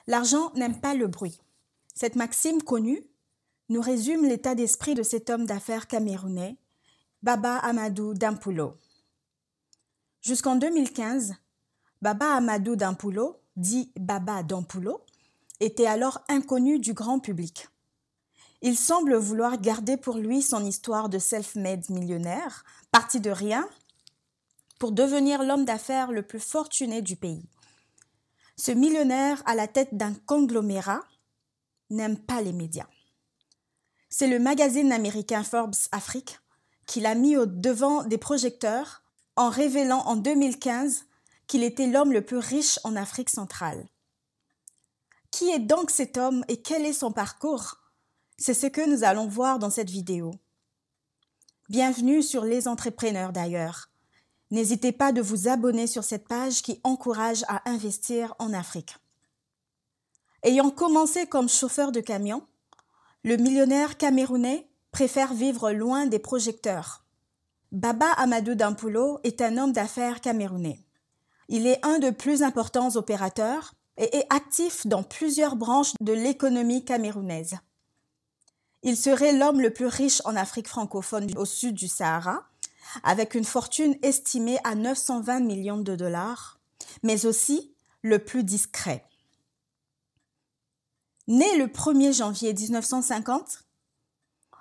L'argent n'aime pas le bruit. Cette maxime connue nous résume l'état d'esprit de cet homme d'affaires camerounais, Baba Amadou Dampoulo. Jusqu'en 2015, Baba Amadou Dampoulo, dit Baba Dampoulo, était alors inconnu du grand public. Il semble vouloir garder pour lui son histoire de self-made millionnaire, parti de rien, pour devenir l'homme d'affaires le plus fortuné du pays. Ce millionnaire à la tête d'un conglomérat n'aime pas les médias. C'est le magazine américain Forbes Afrique qui l'a mis au devant des projecteurs en révélant en 2015 qu'il était l'homme le plus riche en Afrique centrale. Qui est donc cet homme et quel est son parcours? C'est ce que nous allons voir dans cette vidéo. Bienvenue sur Les Entrepreneurs d'ailleurs. N'hésitez pas de vous abonner sur cette page qui encourage à investir en Afrique. Ayant commencé comme chauffeur de camion, le millionnaire camerounais préfère vivre loin des projecteurs. Baba Amadou Dampoulo est un homme d'affaires camerounais. Il est un des plus importants opérateurs et est actif dans plusieurs branches de l'économie camerounaise. Il serait l'homme le plus riche en Afrique francophone au sud du Sahara, avec une fortune estimée à 920 millions de dollars, mais aussi le plus discret. Né le 1er janvier 1950,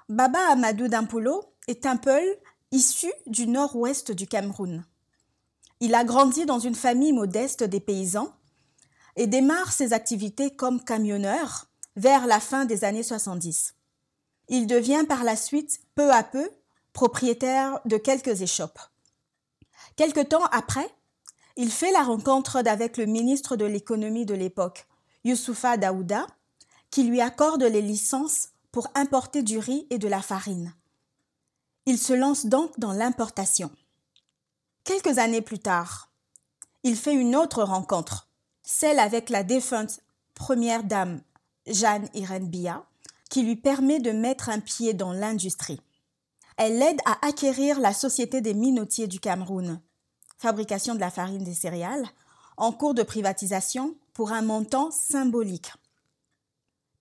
Baba Amadou Dampoulo est un Peul issu du nord-ouest du Cameroun. Il a grandi dans une famille modeste des paysans et démarre ses activités comme camionneur vers la fin des années 70. Il devient par la suite, peu à peu, propriétaire de quelques échoppes. Quelque temps après, il fait la rencontre avec le ministre de l'économie de l'époque, Youssoufa Daouda, qui lui accorde les licences pour importer du riz et de la farine. Il se lance donc dans l'importation. Quelques années plus tard, il fait une autre rencontre, celle avec la défunte première dame Jeanne Irène Biya, qui lui permet de mettre un pied dans l'industrie. Elle l'aide à acquérir la Société des minotiers du Cameroun, fabrication de la farine des céréales, en cours de privatisation pour un montant symbolique.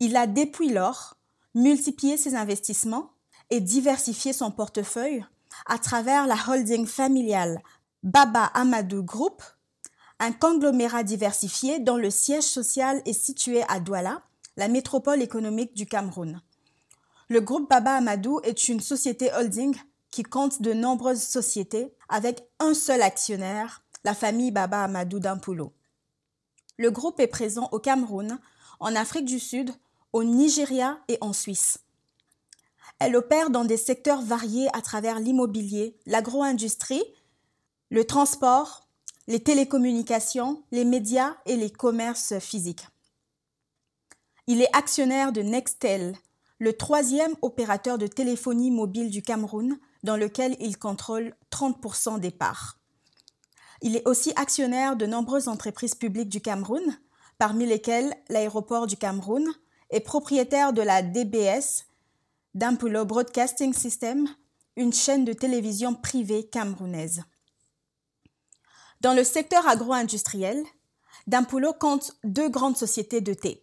Il a depuis lors multiplié ses investissements et diversifié son portefeuille à travers la holding familiale Baba Amadou Group, un conglomérat diversifié dont le siège social est situé à Douala, la métropole économique du Cameroun. Le groupe Baba Amadou est une société holding qui compte de nombreuses sociétés avec un seul actionnaire, la famille Baba Amadou Dampoulo. Le groupe est présent au Cameroun, en Afrique du Sud, au Nigeria et en Suisse. Elle opère dans des secteurs variés à travers l'immobilier, l'agro-industrie, le transport, les télécommunications, les médias et les commerces physiques. Il est actionnaire de Nextel, le troisième opérateur de téléphonie mobile du Cameroun, dans lequel il contrôle 30% des parts. Il est aussi actionnaire de nombreuses entreprises publiques du Cameroun, parmi lesquelles l'aéroport du Cameroun, et propriétaire de la DBS, Dampoulo Broadcasting System, une chaîne de télévision privée camerounaise. Dans le secteur agro-industriel, Dampoulo compte deux grandes sociétés de thé,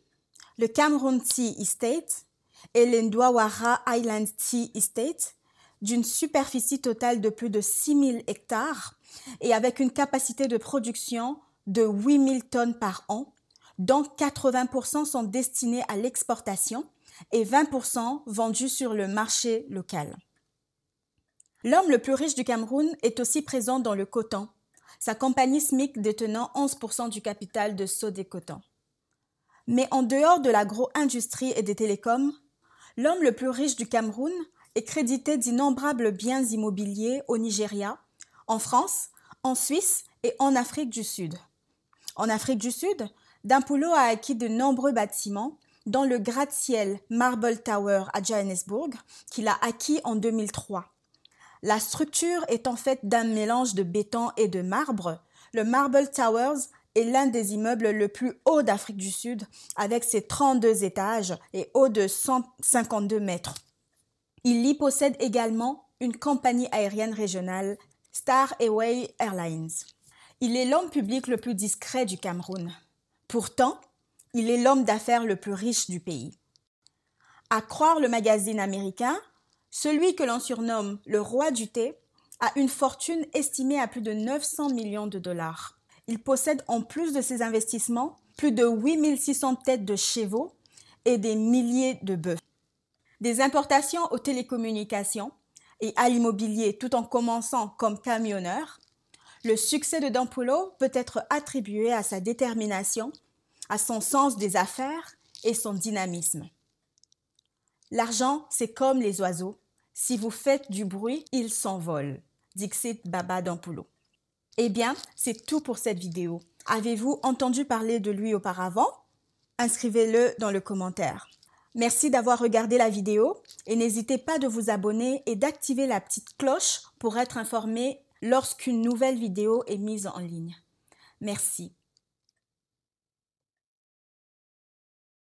le Cameroun Tea Estate et l'Ndouawara Island Tea Estate, d'une superficie totale de plus de 6000 hectares et avec une capacité de production de 8000 tonnes par an, dont 80% sont destinés à l'exportation et 20% vendus sur le marché local. L'homme le plus riche du Cameroun est aussi présent dans le coton, sa compagnie SMIC détenant 11% du capital de Sodexo. Mais en dehors de l'agro-industrie et des télécoms, l'homme le plus riche du Cameroun est crédité d'innombrables biens immobiliers au Nigeria, en France, en Suisse et en Afrique du Sud. En Afrique du Sud, Dampoulo a acquis de nombreux bâtiments, dont le gratte-ciel Marble Tower à Johannesburg, qu'il a acquis en 2003. La structure est en fait d'un mélange de béton et de marbre. Le Marble Towers est l'un des immeubles le plus haut d'Afrique du Sud, avec ses 32 étages et haut de 152 mètres. Il y possède également une compagnie aérienne régionale, Star Away Airlines. Il est l'homme public le plus discret du Cameroun. Pourtant, Il est l'homme d'affaires le plus riche du pays. À croire le magazine américain, celui que l'on surnomme le roi du thé a une fortune estimée à plus de 900 millions de dollars. Il possède en plus de ses investissements plus de 8600 têtes de chevaux et des milliers de bœufs. Des importations aux télécommunications et à l'immobilier tout en commençant comme camionneur, le succès de Dampulo peut être attribué à sa détermination, à son sens des affaires et son dynamisme. L'argent, c'est comme les oiseaux. Si vous faites du bruit, ils s'envolent, dixit Baba Dampulo. Eh bien, c'est tout pour cette vidéo. Avez-vous entendu parler de lui auparavant? Inscrivez-le dans le commentaire. Merci d'avoir regardé la vidéo et n'hésitez pas de vous abonner et d'activer la petite cloche pour être informé lorsqu'une nouvelle vidéo est mise en ligne. Merci.